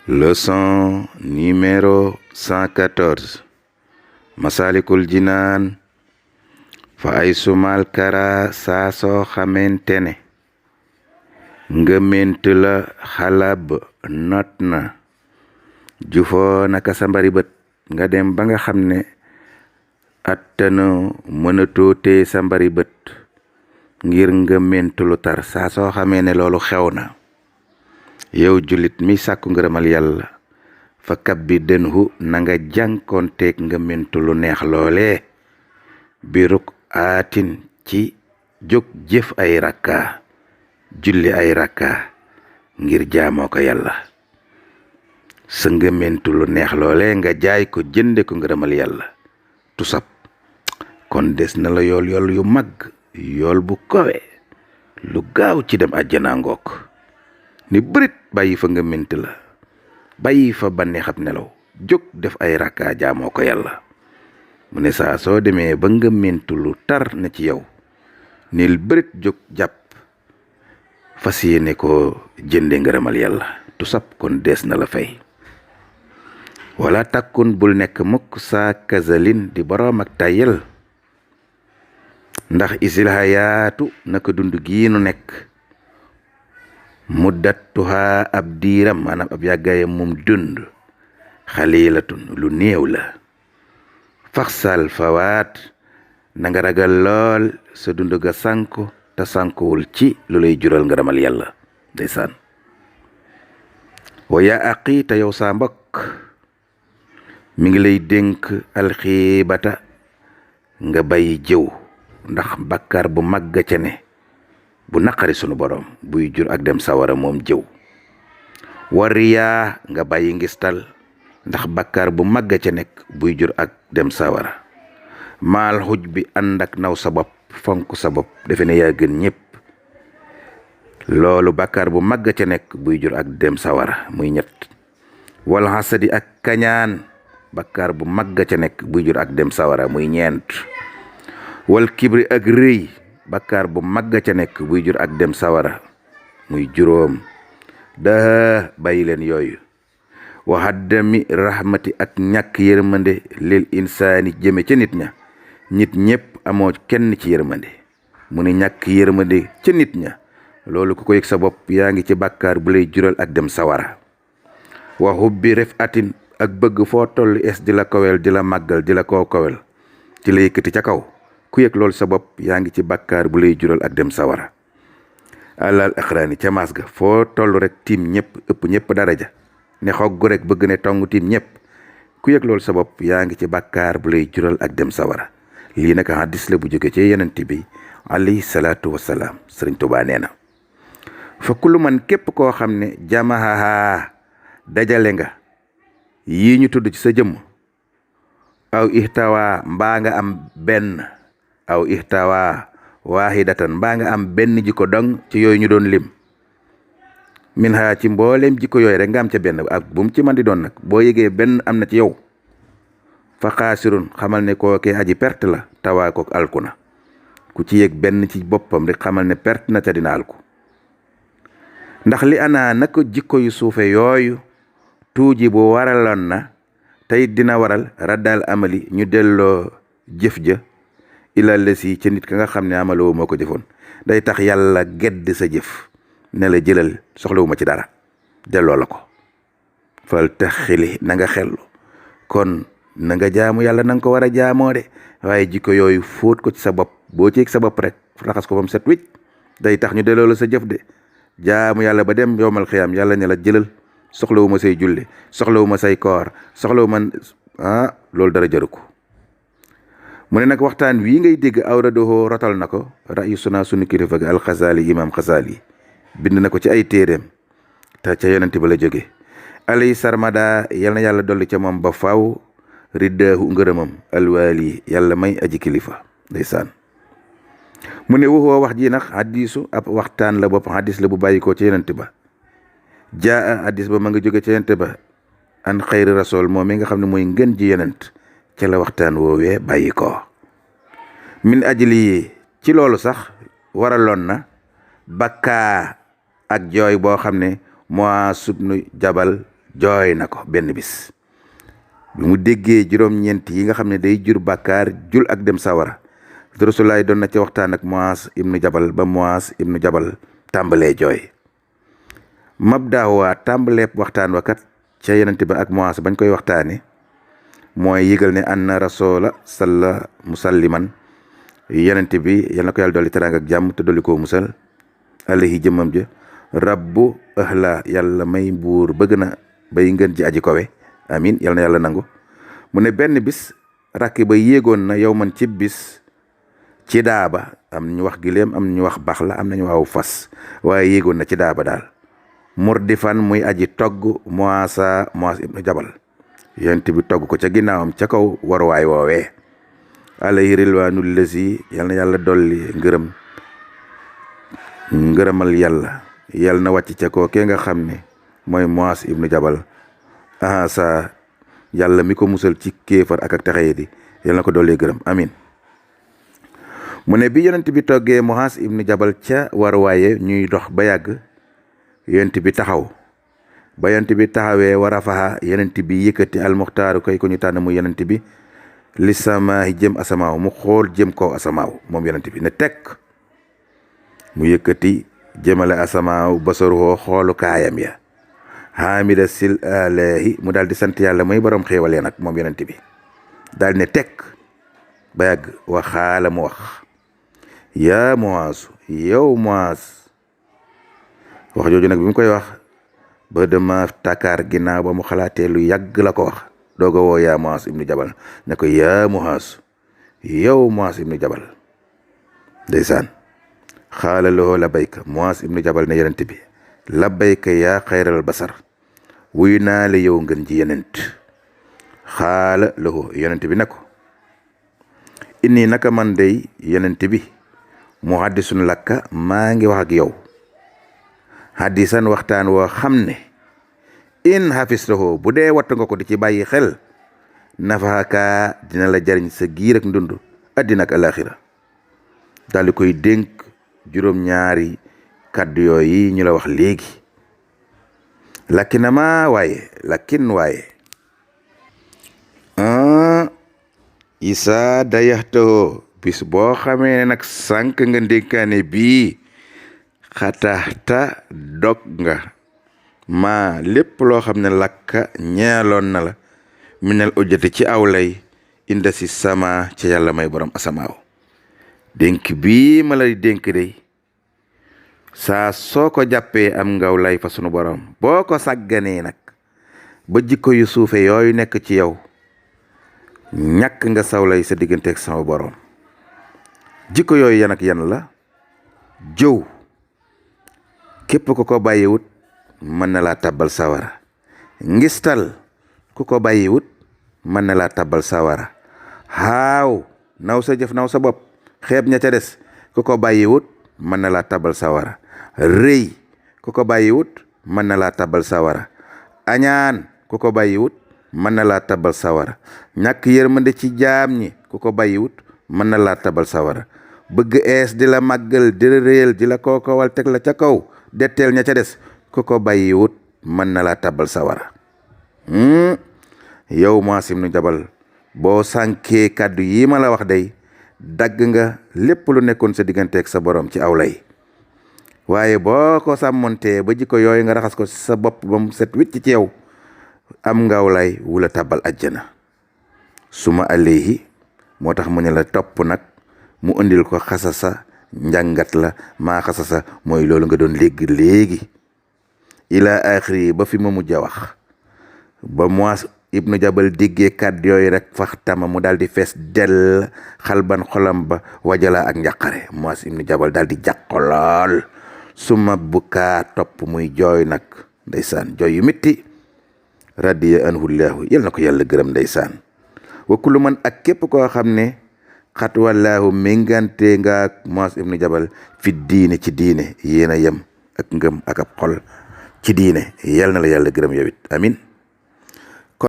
Leçon numéro 114. Masalikul Jinaan. Fa ay sumal kara saa soo xamante ne ngëment la xalab not na jufoo naka sa mbari bët nga dem ba nga xam ne attanu mënatoo tee sa mbari bët ngir ngëment lu tar. saa soo xamee ne loolu xew na yow jullit mi sàkku ngërëmal yàlla fa kab bi dënhu na nga jànkoonteeg ngëment lu neex loolee biruk aatin ci jóg jëf ay rakka julli ay rakka ngir jaamoo ko yàlla. sa ngëmentu lu neex loole nga jaay ko jënde ko ngërëmal yàlla tusab kon des na la yool yu mag, yool bu kowe lu gaaw ci dem àjjana ngook ni bërit bàyyi fa ngëment la, bàyyi fa bànneexab nelaw, jóg def ay rakka jaamoo ko yàlla. mu ne saa soo demee ba ngëmentu lu tar na ci yow nil bërit jóg jàpp fas yéene ko jënde ngërëmal yàlla tusab kon dees na la fay. wala takkun bul nekk mukk saa kazalin di boroom ak tàyyel ndax isil hayaatu naka dund gii nu nekk muddatuha ab diiram maanaam ab yàggaayam moom dund xalilatun lu néew la. faxsal fawaat na nga ragal lool sa dund ga sànku te sànkuwul ci lu lay jural ngërëmal yàlla ndeysaan. wa yaa aqi te yow saa mbokk mi ngi lay dénk alxiibata nga bàyyi jëw ndax bàkkaar bu màgg ca ne bu naqari sunu borom buy jur ak dem sawara moom jëw. wa riyaa nga bàyyi ngistal ndax bàkkaar bu màgg ca nekk buy jur ak dem sawara. maal xuj bi ànd ak naw sa bopp fonk sa bopp defe ne yaa gën ñépp loolu bàkkaar bu màgg ca nekk buy jur ak dem sawara muy ñett. wal xasadi ak kañaan bàkkaar bu màgg ca nekk buy jur ak dem sawara muy ñeent. wal kibri ak rëy bàkkaar bu màgg ca nekk buy jur ak dem sawara muy juróom. daa bàyyi leen yooyu. waxaddami rahmati ak ñàkk yërmande lil insaani jëme ca nit ña. nit ñépp amoo kenn ci yërmande mu ne ñàkk yërmande ca nit ña loolu ku ko yëg sa bopp yaa ngi ci bàkkaar bu lay jural ak dem sawara. wa hubbi ref atin ak bëgg foo toll es di la kowel di la màggal di la koo kowel di la yëkkati ca kaw ku yëg loolu sa bopp yaa ngi ci bàkkaar bu lay jural ak dem sawara. alal axraani ca maas ga foo toll rek tiim ñëpp ëpp ñëpp daraja ne xogg rek bëgg ne tong tiim ñëpp ku yëg loolu sa bopp yaa ngi ci bàkkaar bu lay jural ak dem sawara. lii nag hadis la bu jóge ci yenent bi alayhi salaatu wasalaam. sëriñ Tuubaa nee na fa kullu man képp koo xam ne jamaha dajale nga yii ñu tudd ci sa jëmm aw ihtawa mbaa nga am benn aw ihtawa waahidatan mbaa nga am benn jikko dong ci yooyu ñu doon lim min ha ci mbooleem jikko yooyu rek nga am ca benn ak bu mu ci man di doon nag boo yëgee benn am na ci yow fa xaasirun xamal ne kookee aji perte la tawaa kook alku na. ku ci yëg benn ci boppam rek xamal ne perte na ca dina alku. ndax li ana naka jikko yu suufe yooyu tuuji bu waraloon na tey dina waral raddal amali ñu delloo jëf ja ilal la si ca nit ka nga xam ne amaloo moo ko jëfoon. day tax yàlla gedd sa jëf ne la jëlal soxlawuma ci dara delloo la ko. fal tax xili na nga xellu kon na nga jaamu yàlla na nga ko war a jaamoo de waaye jikko yooyu fóot ko ci sa bopp boo ci yëg sa bopp rek raxas ko ba mu set wicc day tax ñu delloo la sa jëf de. jaamu yàlla ba dem yowmal xiyaam yàlla ne la jëlal soxlawuma say julli soxlawuma say koor soxlawuma loolu dara jaru ko. mu ne nag waxtaan wii ngay dégg awradoho rotal na ko rayu suna sunu kilifa ga alxasaali imam xasaali bind na ko ci ay téeréem te ca yonent ba la jóge alay sarmada yal na yàlla dolli ca moom ba faw riddaahu ngërëmam alwaali yàlla may aji kilifa ndeysaan. mu ne waxoo wax ji nag hadisu ab waxtaan la bopp hadis la bu bàyyi ko ci yonent ba jaa hadis ba ma nga jóge ci yonent ba an xayri rasul moom mi nga xam ne mooy ngën ji yonent ca la waxtaan woowee bàyyi ko. min ajli ci loolu sax waraloon na bakkaa ak jooy boo xam ne moo subnu jabal jooy na ko benn bis bi mu déggee juróom-ñeent yi nga xam ne day jur bàkkaar jul ak dem sawara Rasulullaay doon na ca waxtaan ak Muaz ibnu Jabal ba Muaz ibnu Jabal tàmbalee jooy mabdaawa tàmbaleeb waxtaan wakat ca yenente ba ak Muaz bañ koy waxtaane mooy yëgal ne anna rasula salla musalliman yenente bi yal na ko yàlla dolli teraanga ak jàmm te dolli koo musal alayhi jëmmam ja rabbu ahla yàlla may buur bëgg na bay ngeen ji aji kowe amin yal na yàlla nangu mu ne benn bis rakki ba yéegoon na yow man ci bis ci daaba am ñu wax giléem am ñu wax bax la am nañu waaw fas waaye yéegoon na ci daaba daal murdifan muy aji togg Muaz ibnu Jabal yonent bi togg ko ca ginnaawam ca kaw waruwaay woowee alayhi rilwaanul lazi yal na yàlla dolli ngërëmal yàlla na wàcc ca koo kee nga xam ne mooy Muaz ibnu Jabal sa yàlla mi ko musal ci kéefar ak texeye di yal na ko dolli gërëm amin mu ne bi yonent bi toggee Muaz ibnu Jabal ca waruwaaye ñuy dox ba yàgg yonent bi taxaw ba yonent bi taxawee war a faxa yonent bi yëkkati almuxtaaru koy ko ñu tànn mu yonent bi li samaahi jëm asamaaw mu xool jëm kaw asamaaw moom yonent bi ne tekk mu yëkkati jëmale asamaaw basaruhoo xoolu kaayam ya hamida sil alahi mu daal di sant yàlla muy borom xéewal ya nag moom yonent bi daal ne tekk ba yàgg waxaala mu wax yaa Muaz yow Muaz wax jooju nag bi mu koy wax ba dama takaar ginnaaw ba mu xalaatee lu yàgg la ko wax dooga woo yaa Muaz ibnu Jabal ne ko yaa Muaz yow Muaz ibnu Jabal ndeysaan xaala lahu labayka Muaz ibnu Jabal ne yonent bi labayka yaa xayral basar wuyu naa la yow ngën ji yonent xaala lahu yonent bi ne ko inni naka man dey yonent bi muhaddisun lakka maa ngi wax ak yow hadisan waxtaan woo xam ne in hafistahu bu dee wattu nga ko di ci bàyyi xel nafaaka dina la jariñ sa giir ak ndund addina ak alaxira daal di koy dénk juróom-ñaari kàddu yooyu ñu la wax léegi lakin waaye isa dayaxtoo bis boo xamee ne nag sànq nga ndénkaane bii xataxta dog nga maa lépp loo xam ne lakka ñeeloon na la minal ujjati ci aw lay inda si sama ca yàlla may borom asamaaw dénk bii ma lay dénk day saa soo ko jàppee am ngaw lay fa sunu borom boo ko sàgganee nag ba jikko yu suufe yooyu nekk ci yow ñàkk nga sawlay sa digganteeg sama borom jikko yooyu yan ak yan la jëw képp ku ko bàyyiwut mën na laa tabbal sawara ngistal ku ko bàyyiwut mën na laa tabbal sawara xaaw naw sa jëf naw sa bopp xeeb ña ca des ku ko bàyyiwut mën na laa tabbal sawara rëy ku ko bàyyiwut mën na laa tabbal sawara añaan ku ko bàyyiwut mën na laa tabbal sawara ñàkk yërmande ci jaam ñi ku ko bàyyiwut mën na laa tabbal sawara bëgg ees di la màggal di la réyal di la kookowal teg la ca kaw detteel ña ca des ku ko bàyyiwut mën na laa tabbal sawara yow Muaz ibnu Jabal boo sànkee kàddu yi ma la wax day dagg nga lépp lu nekkoon sa digganteeg sa borom ci aw lay waaye boo ko sàmmontee ba jikko yooyu nga raxas ko sa bopp ba mu set wicc ci yow am ngaw lay wula tabbal ajjana suma alayhi moo tax mu ne la topp nag mu indil ko xasasa njàngat la maa xasasa mooy loolu nga doon léegi ila axiri ba fi ma mujj a wax ba Muaz ibnu Jabal déggee kàddu yooyu rek fax tama mu daal di fees dell xalban xolam ba wajala ak njàqare Muaz ibnu Jabal daal di jàqo lool suma bukaa topp muy jooy nag ndeysaan jooy yu métti radiya anhullahu yal na ko yàlla gërëm ndeysaan wa kullu man ak képp koo xam ne xat wallaahu méngante nga Muaz ibnu Jabal fi diine ci diine yéen a yem ak ngëm ak ab xol ci diine yal na la yàlla gërëm yow it amin